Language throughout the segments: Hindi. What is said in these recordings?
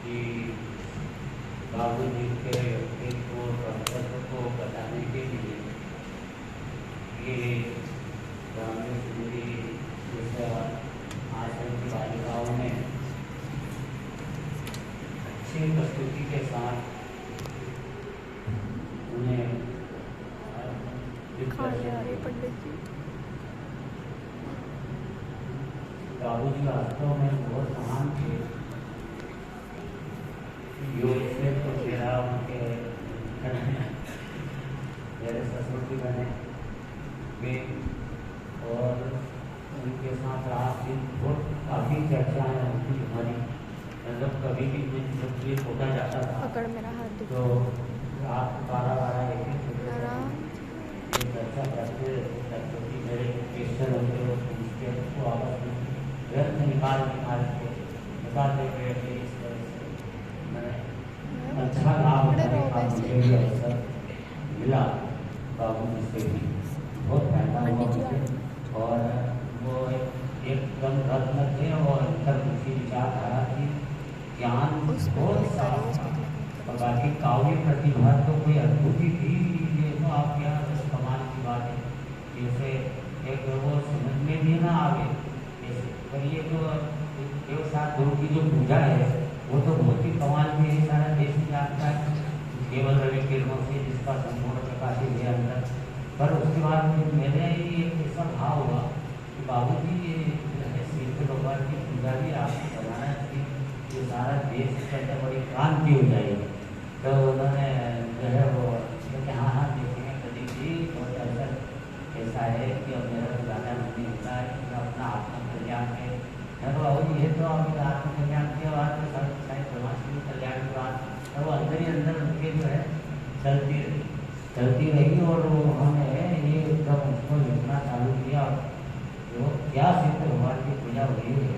कि बाबू जी के व्यक्तित्व कर्तव्य को बताने के लिए ये ब्राह्मण सुंदरी जैसे आश्रम की बालिकाओं ने अच्छी प्रस्तुति के साथ उन्हें पंडित जी बाबू जी वास्तव में बहुत महान थे। योग से तो तेरा उनके मेरे ससुर भी बने वे और उनके साथ रात दिन बहुत काफ़ी चर्चाएँ होती हमारी, मतलब कभी भी जब ये होता जाता था पकड़ मेरा हाथ तो रात 12-12 एक चर्चा करते कि मेरे क्वेश्चन होते हो पूछते तो आपस में व्यर्थ निकाल के बताते हुए इस तरह से मैंने अच्छा लाभ उठाने का मुझे भी अवसर मिला बाबू जी से भी बहुत फायदा हुआ मुझे। और वो एकदम रत्न थे और अंतर्मुखी विचारधारा की ज्ञान बहुत साफ था और बाकी काव्य प्रतिभा तो कोई अद्भुत ही थी। ये तो आप क्या कमाल की बात है, जैसे एक वो समझ में भी ना आवे जैसे, पर ये जो देवसात गुरु की जो पूजा है वो तो बहुत ही कमाल की है, सारा देश जानता है केवल रवि किरणों से जिसका संपूर्ण प्रकाशित है अंदर। पर उसके बाद मेरे ही एक ऐसा भाव हुआ कि बाबू जी ये श्री भगवान की पूजा भी आपको बनाना चाहिए, ये सारा देश के अंदर बड़ी क्रांति हो जाएगी। तो उन्होंने जो है वो हाँ हाँ देखेंगे प्रदीप जी बहुत ऐसा है कि अब मेरा तो ज़्यादा नहीं होता है कि मैं अपना आत्मकल्याण के बाबू ये तो अपने आत्मकल्याण के बाद सारे समाज कल्याण के बाद वो अंदर ही अंदर उनके जो है चलती रही और उन्होंने ये जब उसको लिखना चालू किया तो क्या सिद्ध भगवान की पूजा हुई है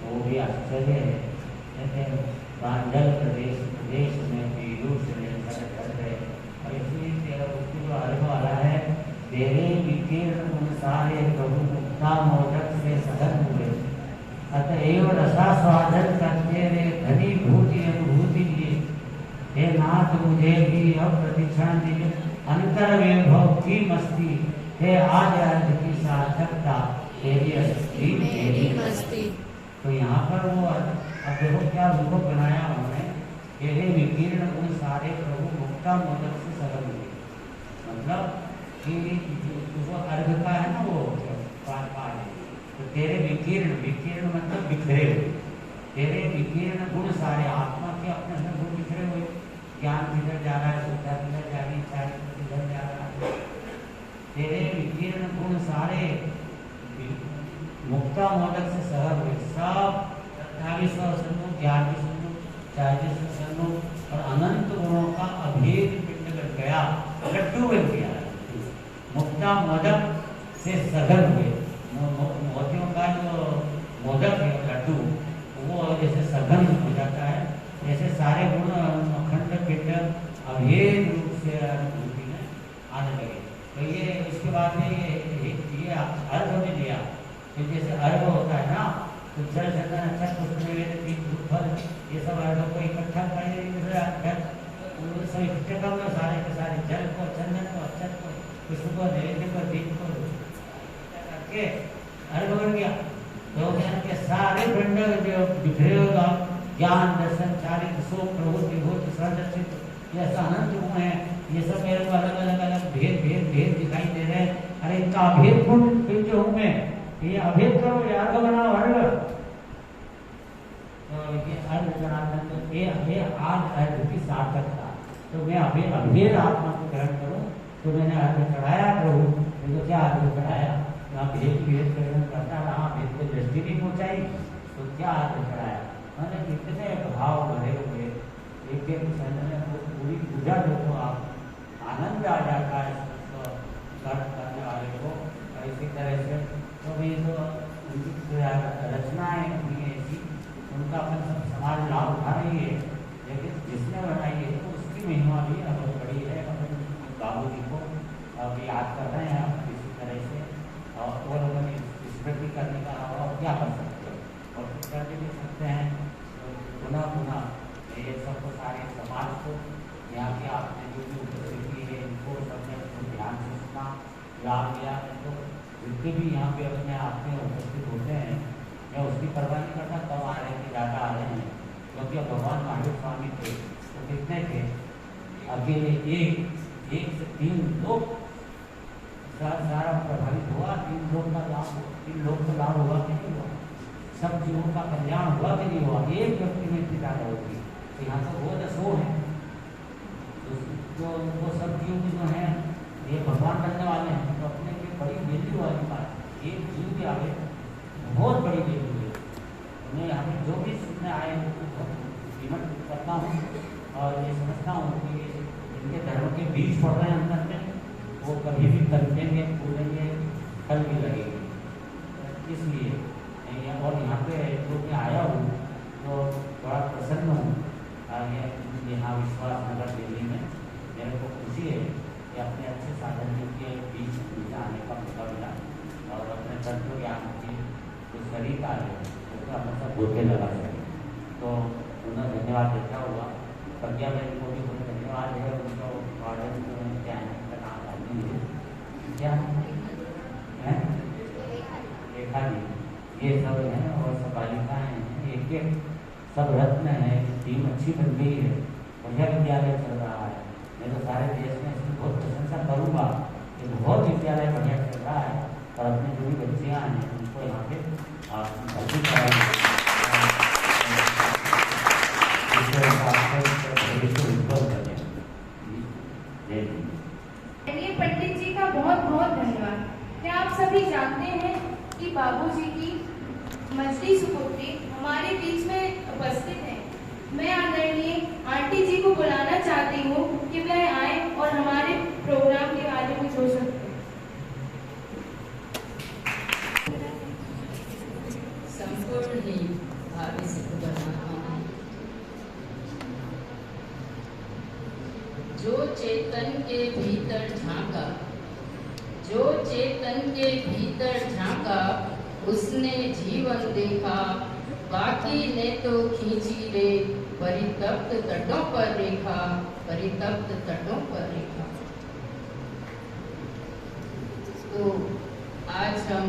वो भी आश्चर्य है। कहते प्रांजल प्रदेश में पीयूष कर गए और इसलिए उसकी जो अर्थ वाला है तेरे विकीर्ण उन सारे प्रभु मुक्ता मोदक से सघन हुए अतएव रसा स्वादन करते रे धनी भूति अनुभूति लिए हे नाथ मुझे भी अब प्रतिक्षण दिए अंतर वैभव की मस्ती हे आज अर्थ की सार्थकता तेरी अस्थि तेरी मस्ती। तो यहाँ पर वो अब देखो क्या उनको बनाया उन्होंने तेरे विकीर्ण उन सारे प्रभु मुक्ता मोदक से सघन हुए, मतलब कि वो अर्घ का है ना वो पाठ तो तेरे विकीर्ण मतलब बिखरे हुए, तेरे विकीर्ण गुण सारे आत्मा के अपने अंदर गुण बिखरे हुए, ज्ञान किधर जा रहा है, श्रद्धा किधर जा रही है, किधर जा रहा है, तेरे विकीर्ण गुण सारे मुक्ता मोदक से सघन हुए, सब 28 सुनो 11 सुनो 40 सुनो और अनंत गुणों का अभेद पिंड लग गया, लड्डू बन गया। मुक्ता मोदक से सघन हुए, मोतियों का जो मोदक है लड्डू वो जैसे सघन हो जाता है, जैसे सारे गुण अखंड पिंड अभेद रूप से अनुभूति में आने लगे। तो ये इसके बाद में ये अर्घ में दिया, तो जैसे अर्घ होता है ना तो जल चंदन अच्छा फल ये सब अर्घ को इकट्ठा कर सब इकट्ठे कर लो, सारे के सारे जल को चंदन को अक्षत को पुष्प को नैवेद्य को दीप को करके अर्घ बन गया। तो के सारे पिंड जो बिखरे हुए ज्ञान दर्शन चारित शोक प्रभुत विभूत सर्वदर्शित ये अनंत गुण है, ये सब मेरे को अलग अलग भेद दिखाई दे रहे हैं। अरे इनका अभेद गुण जो हूँ मैं ये अभेद करो, ये अर्घ बनाओ अर्घ। तो ये अर्घ जनार्दन तो ये आज अर्घ की सार्थकता, तो मैं अभेद आत्मा को ग्रहण करूँ तो मैंने अर्घ चढ़ाया प्रभु, तो क्या अर्घ चढ़ाया, भेद करता रहा, भेद को दृष्टि नहीं पहुँचाई तो क्या अर्घ चढ़ाया। मैंने कितने भाव भरे हुए एक पूरी पूजा जो तो आप आनंद आ जाता है करने वाले को। और इसी तरह से तो भी तो उनकी रचनाएँ हुई है ऐसी, उनका अपन सब समाज लाभ उठा रही है, लेकिन जिसने बनाई है तो उसकी महिमा भी बहुत बड़ी है। अपन बाबू जी को अब याद कर रहे हैं इसी तरह से, और वो लोगों ने स्मृति करने का और क्या कर सकते हैं और कर भी सकते हैं। तो पुनः ये सबको सारे समाज को यहाँ के आपने जो भी उपस्थिति है इनको सबने ध्यान से सुना, लाभ लिया। तो जितने भी यहाँ पे अपने आप में उपस्थित होते हैं, मैं उसकी परवाह नहीं करता कब आ रहे हैं, ज़्यादा आ रहे हैं, क्योंकि अब भगवान महावीर स्वामी थे तो कितने थे, अकेले एक से 3 लोग सारा प्रभावित हुआ। 3 लोग का लाभ हुआ कि नहीं हुआ, सब जीवों का कल्याण हुआ कि नहीं हुआ, एक व्यक्ति में इतनी ज़्यादा होगी। तो यहाँ तो वो 10 हैं तो वो सब जीव जो हैं ये भगवान बनने वाले हैं, तो अपने लिए बड़ी वैल्यू वाली बात, एक जीव के आगे बहुत बड़ी वैल्यू है। मैं यहाँ पे जो भी सुनने आए हैं कीमत करता हूँ और ये समझता हूँ कि इनके धर्म के बीज पड़ रहे हैं अंदर में, वो कभी भी तलकेंगे, फूलेंगे, फल भी लगेंगे। इसलिए और यहाँ पे जो मैं आया हूँ तो बड़ा प्रसन्न हूँ। यहाँ विश्वास नगर दिल्ली में मेरे को खुशी है कि अपने अच्छे साधन के बीच मुझे आने का मौका मिला और अपने तत्व ज्ञान की जो शरीर है उसका हमेशा बोलने लगा सके। तो उन्हें धन्यवाद देता हुआ प्रज्ञा बहन को भी बहुत धन्यवाद है। उनको ऑर्डर जो है क्या है उनका नाम जानती है क्या है, रेखा जी, ये सब हैं और सब बालिकाएँ हैं, एक सब रत्न है। टीम अच्छी बन गई है, बढ़िया विद्यालय चल रहा है। मैं तो सारे देश में इसकी बहुत प्रशंसा करूँगा कि बहुत विद्यालय बढ़िया चल रहा है और अपने जो भी बच्चियाँ हैं उनको यहाँ पे भर्ती कराएंगे। पंडित जी का बहुत बहुत धन्यवाद। क्या आप सभी जानते हैं कि बाबूजी की मजदी सुपुत्री हमारे बीच में उपस्थित है। मैं आदरणीय आंटी जी को बुलाना चाहती हूँ कि वह आए और हमारे प्रोग्राम के बारे में सोच सकते हैं। संपूर्ण ही भावी सिद्ध बनाना जो चेतन के भीतर झांका, जो चेतन के भीतर झांका उसने जीवन देखा, बाकी ने तो खींची रे परितप्त तटों पर रेखा, परितप्त तटों पर रेखा। तो आज हम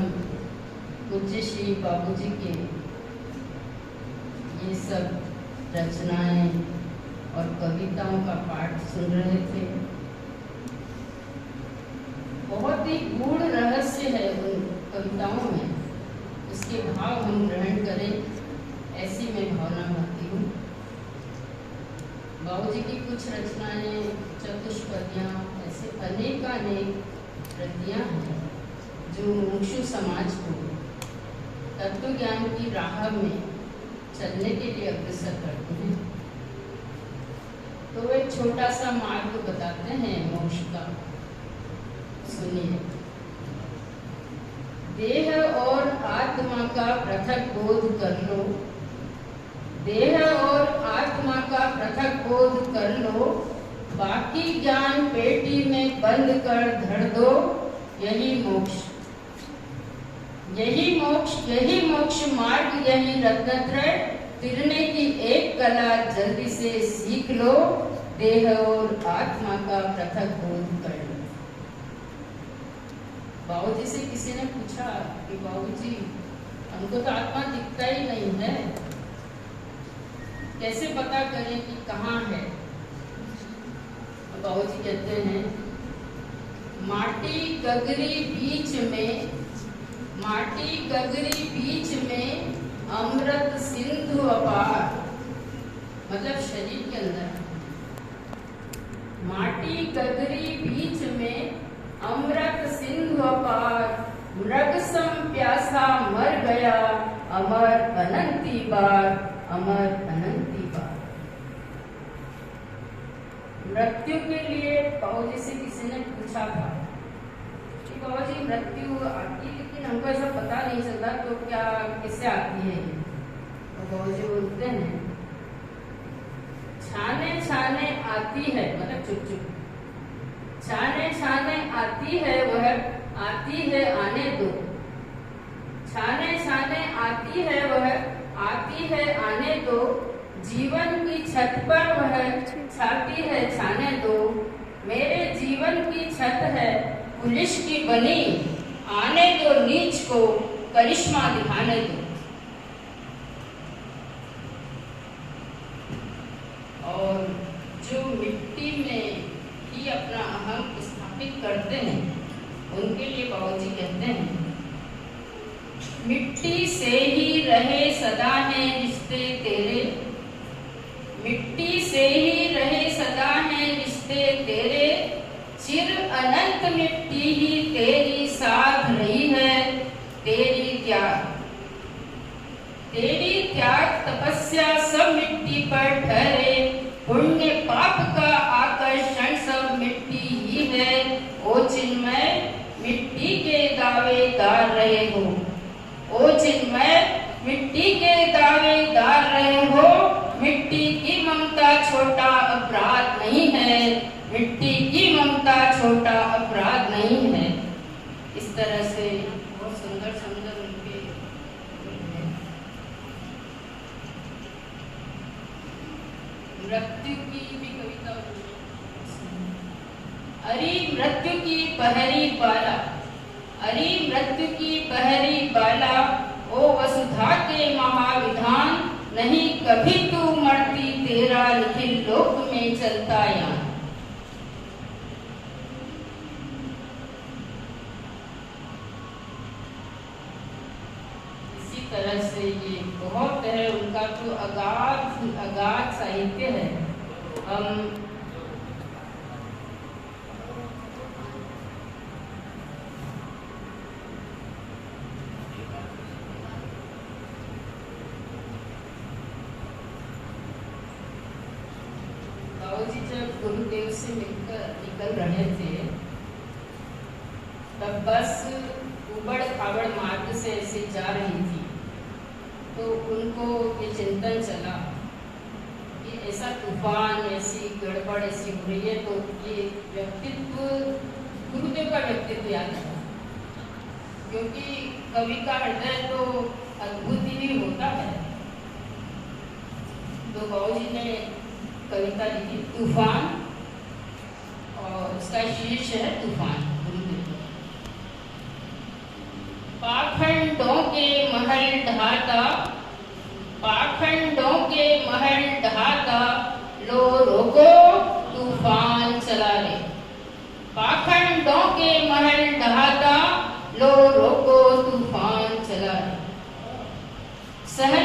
पूज्य श्री बाबूजी के ये सब रचनाएं और कविताओं का पाठ सुन रहे थे। बहुत ही गूढ़ रहस्य है उन कविताओं में, उसके भाव हम ग्रहण करें, ऐसी मैं भावना भरती हूँ। बाबूजी की कुछ रचनाएं, चतुष्पदियाँ, ऐसे अनेकानेक कृतियाँ हैं जो मुमुक्षु समाज को तत्व ज्ञान की राह में चलने के लिए अग्रसर करते हैं। तो वे छोटा सा मार्ग बताते हैं मोक्ष का, सुनिए। देह और आत्मा का पृथक बोध कर लो, देह और आत्मा का पृथक बोध कर लो, बाकी ज्ञान पेटी में बंद कर धर दो, यही मोक्ष, यही मोक्ष, यही मोक्ष मार्ग, यही रत्नत्रय, तिरने की एक कला जल्दी से सीख लो, देह और आत्मा का पृथक बोध कर लो। बाबूजी से किसी ने पूछा कि बाबूजी हमको तो आत्मा दिखता ही नहीं है, कैसे पता करें कि कहाँ है? बाबूजी कहते हैं माटी गगरी बीच में, माटी गगरी बीच में अमृत सिंधु अपार, मतलब शरीर के अंदर माटी गगरी बीच में अमृत सिंधु अपार, मृग सम प्यासा मर गया, अमर अनंती बार, अमर अनंती बार। मृत्यु के लिए बाबूजी से किसी ने पूछा था कि बाबूजी मृत्यु आती, लेकिन हमको ऐसा पता नहीं चलता, तो क्या किससे आती है? तो बाबूजी बोलते हैं छाने छाने आती है, मतलब चुप चुप, छाने छाने आती है, वह आती है आने दो, छाने छाने आती है, वह आती है आने दो, जीवन की छत पर वह छाती है छाने दो, मेरे जीवन की छत है पुलिस की बनी, आने दो नीच को करिश्मा दिखाने दो। और जो मिट्टी में ही अपना अहम स्थापित करते हैं उनके लिए बाबूजी कहते हैं, मिट्टी से ही रहे सदा हैं रिश्ते तेरे, मिट्टी से ही रहे सदा हैं रिश्ते तेरे, चिर अनंत मिट्टी ही तेरी साथ रही है, तेरी त्याग तपस्या सब मिट्टी पर ठहरे, पुण्य पाप का आकर्षण सब मिट्टी ही है, ओ चिन्मय मिट्टी के दावेदार रहे हो, ओ चिन्मय मिट्टी के दावेदार रहे हो, मिट्टी की ममता छोटा अपराध नहीं है, मिट्टी की ममता छोटा अपराध नहीं है। इस तरह से बहुत सुंदर सुंदर उनके मृत्यु की भी कविता। अरे मृत्यु की पहरी बाला, अरे मृत्यु की पहरी बाला, ओ वसुधा के महाविधान, नहीं कभी तू मरती तेरा निखिल लोक में चलता यान। इसी तरह से ये बहुत है, उनका तो अगाध साहित्य है। हम बाबूजी जब गुरुदेव से निकल रहे थे तब बस उबड़ खाबड़ मार्ग से ऐसे जा रही थी, तो उनको ये चिंतन चला कि ऐसा तूफान, ऐसी गड़बड़ ऐसी हो रही है, तो ये व्यक्तित्व गुरुदेव का व्यक्तित्व याद है, क्योंकि कवि का हृदय तो अद्भुत ही होता है। तो बाबूजी ने कविता लिखी तूफान, और उसका शीर्ष है तूफान। पाखंडों के महल ढहाता, पाखंडों के महल ढहाता, लो रोको तूफान चला रे, पाखंडों के महल ढहाता, लो रोको तूफान चला रे। सह न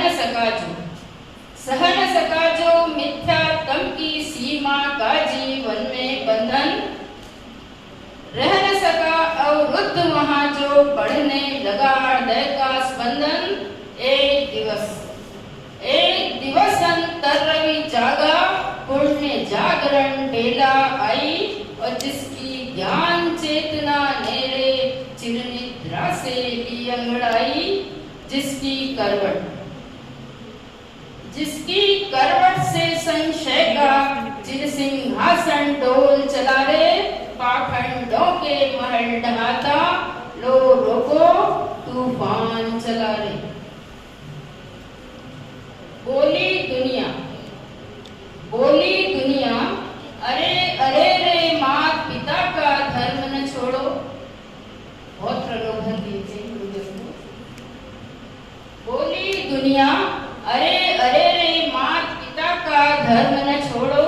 सका जो मिथ्या तम की सीमा का जीवन में बंधन, रह न सका अवरुद्ध वहां जो बढ़ने लगा हृदय का स्पंदन। एक दिवस अंतर रवि जागा, पुण्य जागरण बेला आई, और जिसकी ज्ञान चेतना नेरे चिर निद्रा से ली अंगड़ाई, जिसकी करवट से संशय का चिर सिंहासन डोल चला रे, पाखंडों के महल ढहाता, लो रोको तूफान चला रे। बोली दुनिया अरे अरे रे, मात पिता का धर्म न छोड़ो। बहुत प्रलोभन दिए थे गुरुदेव को। बोली दुनिया अरे अरे रे, मात पिता का धर्म न छोड़ो,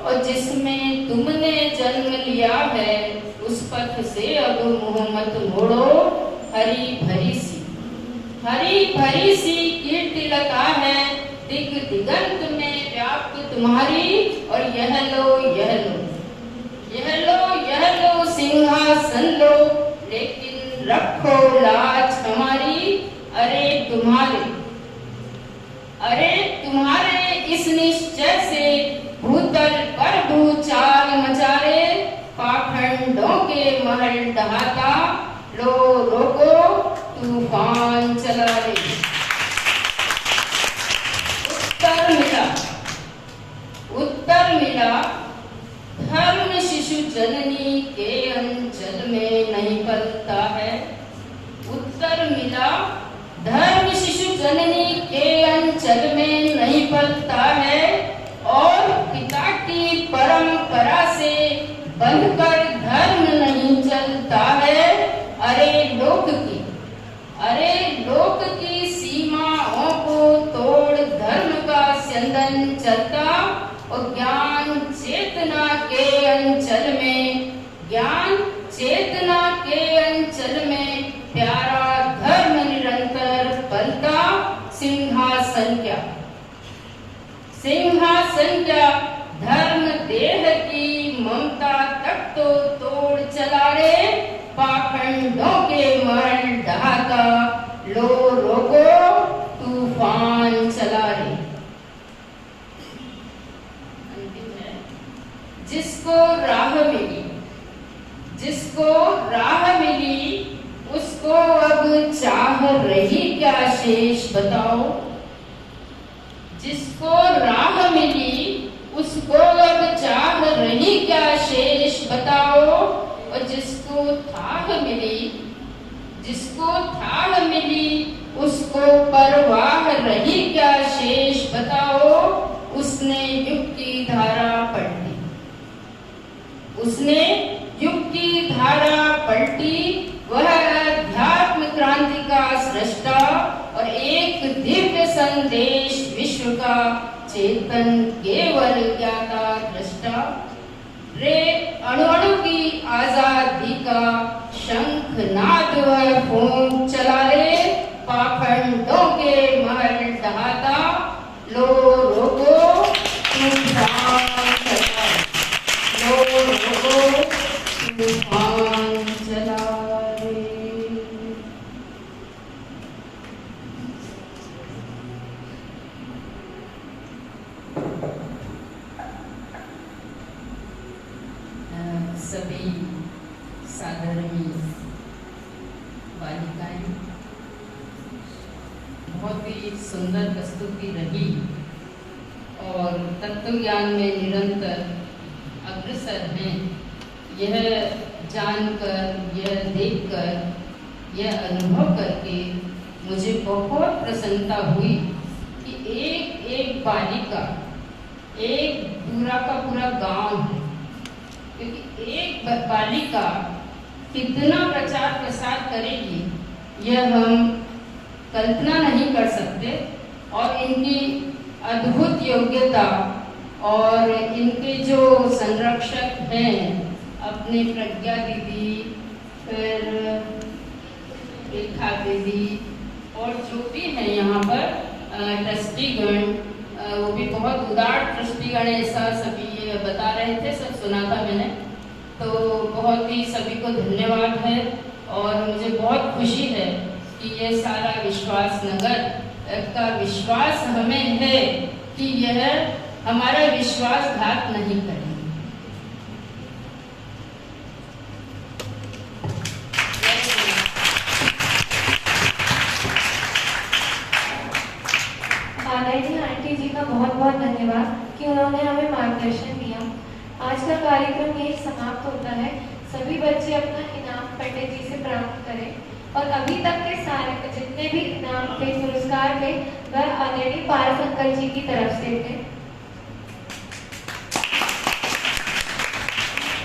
और जिसमें तुमने जन्म लिया है उस पथ से अब मुँह मत मोड़ो। हरी भरी सी कीर्ति लता है दिग दिगंत में व्याप्त तुम्हारी, और यह लो सिंहासन लो, लेकिन रखो लाज हमारी। अरे तुम्हारे इस निश्चय से भूतल पर भूचाल मचारे, पाखंडों के महल ढहाता, लो रोको तूफान चला रे। उत्तर मिला धर्म शिशु जननी के अंचल में नहीं पलता है। उत्तर मिला धर्म शिशु जननी के अंचल में नहीं पलता है, और बंधकर धर्म नहीं चलता है। अरे लोक की सीमाओं को तोड़ धर्म का स्यंदन चलता। और ज्ञान चेतना के अंचल में प्यारा धर्म निरंतर पलता। सिंहासन क्या धर्म देह की ममता तक तो तोड़ चला रे। पाखंडों के महल ढहाता लो रोको तूफान चला रे। अंतिम है, जिसको राह मिली उसको अब चाह रही क्या शेष बताओ। जिसको राह मिली उसको अब चाह रही क्या शेष बताओ। और जिसको थाह मिली उसको परवाह रही क्या शेष बताओ। उसने युग की धारा पलटी वह अध्यात्म क्रांति का सृष्टा। और एक दिव्य संदेश विश्व का चेतन केवल ज्ञाता दृष्टा। रे अणु की आजादी का शंख नाद वह फूंक चला रे। पाखंडों के महल ढहाता लो रोको तूफान चला। लो रोको तूफान चला रे। सभी साधर्मी बालिकाएं, बहुत ही सुंदर प्रस्तुति रही और तत्व ज्ञान में निरंतर अग्रसर हैं। यह जानकर, यह देखकर, यह अनुभव करके मुझे बहुत प्रसन्नता हुई कि एक बालिका एक पूरा का पूरा गांव है। क्योंकि एक बालिका कितना प्रचार प्रसार करेगी यह हम कल्पना नहीं कर सकते। और इनकी अद्भुत योग्यता और इनके जो संरक्षक हैं अपने प्रज्ञा दीदी, फिर रेखा दीदी और जो भी हैं यहाँ पर ट्रस्टीगण, वो भी बहुत उदार ट्रस्टीगण ऐसा सभी बता रहे थे, सब सुना था मैंने। तो बहुत ही सभी को धन्यवाद है। और मुझे बहुत खुशी है कि ये सारा विश्वास नगर का विश्वास हमें है कि यह हमारा विश्वासघात नहीं करेंगे। आदरणीय आंटी जी का बहुत बहुत धन्यवाद कि उन्होंने हमें मार्गदर्शन दिया। आज का कार्यक्रम यही समाप्त होता है। सभी बच्चे अपना इनाम पंडित जी से प्राप्त करें। और अभी तक के सारे जितने भी इनाम थे, पुरस्कार थे, वह आदरणीय पारस अंकल जी की तरफ से थे।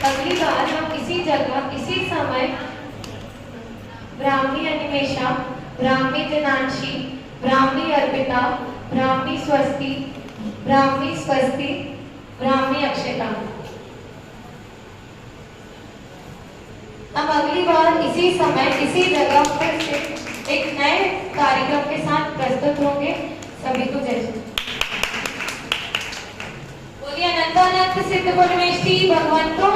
अगली बार हम इसी जगह इसी समय ब्राह्मणी अनिमेशा, ब्राह्मणी दिनांशी, ब्राह्मणी अर्पिता, ब्राह्मणी स्वस्ति, ब्राह्मणी अक्षता। अब अगली बार इसी समय इसी जगह फिर से एक नए कार्यक्रम के साथ प्रस्तुत होंगे। सभी को जय श्री। बोलिए अनंतानंद सिद्ध परमेष्ठी भगवंतो